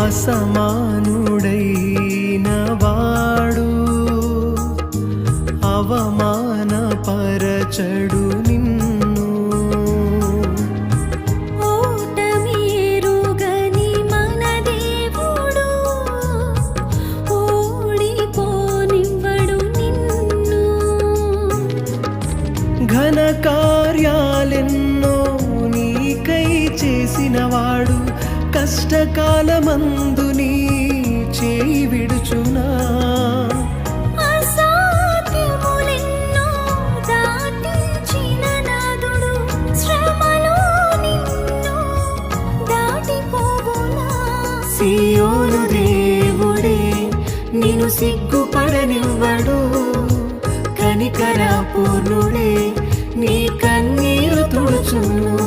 అసమానుడైన వాడు అవమానపరచడు నిన్ను. ఓటమిరుగని మన దేవుడు ఓడిపోనివ్వడు నిన్ను. ఘన కార్యాలెన్నో నీకై చేసినవాడు కష్టకాలమందు నీ చేయి విడుచునా. అసాధ్యములెన్నో దాటించిన నాదుడు శ్రమలో నిన్ను దాటిపోవునా. సియోను దేవుడే నిన్ను సిగ్గుపడనివ్వడు, కనికర పూర్ణుడే నీ కన్నీరు తుడుచును.